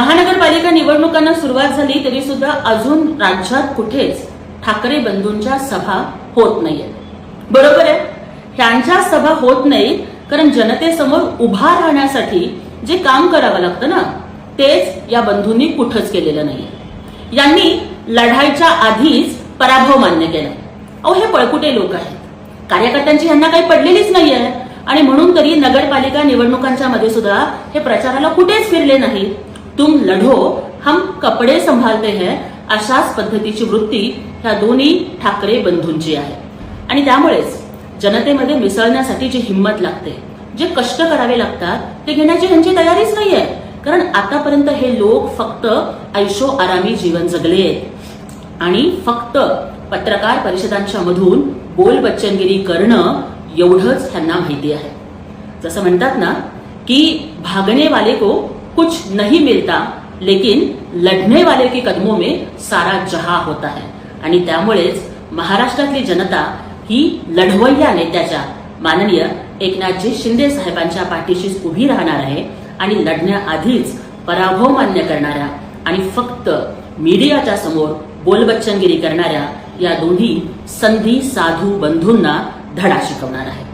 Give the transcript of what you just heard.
महानगरपालिका निवडणुकांना सुरुवात झाली तरी सुद्धा अजून राज्यात कुठेच ठाकरे बंधूंच्या सभा होत नाहीयेत। बरोबर आहे, त्यांच्या सभा होत नाही कारण जनतेसमोर उभा राहण्यासाठी जे काम करावं लागतं ना, तेच या बंधूंनी कुठंच केलेलं नाहीये। यांनी लढाईच्या आधीच पराभव मान्य केला। अहो, हे पळकुटे लोक आहेत, कार्यकर्त्यांची यांना काही पडलेलीच नाहीये आणि म्हणून तरी नगरपालिका निवडणुकांच्या मध्ये सुद्धा हे प्रचाराला कुठेच फिरले नाही। तुम लढो, हम कपडे संभालते हैं, अशाच पद्धतीची वृत्ती ह्या दोन्ही ठाकरे बंधूंची आहे। आणि त्यामुळेच जनतेमध्ये मिसळण्यासाठी जी हिंमत लागते, जे कष्ट करावे लागतात, ते घेण्याची त्यांची तयारीच नाहीये। कारण आतापर्यंत हे लोक फक्त ऐशो आरामी जीवन जगले आहेत आणि फक्त पत्रकार परिषदांच्या मधून बोलबच्चनगिरी करणं एवढंच त्यांना माहिती आहे। जसं म्हणतात ना की भागने वाले को कुछ नहीं मिलता, लेकिन लढने वाले के कदमों में सारा जहां होता है। आणि त्यामुळेच महाराष्ट्रातली जनता ही लढवय्या नेत्याच्या माननीय एकनाथजी शिंदे साहेबांच्या पाठीशीच उभी राहणार आहे आणि लढण्याआधीच पराभव मान्य करणाऱ्या आणि फक्त मीडियाच्या समोर बोलबच्चनगिरी करणाऱ्या या दोन्ही संधी साधू बंधूंना धडा शिकवणार आहे।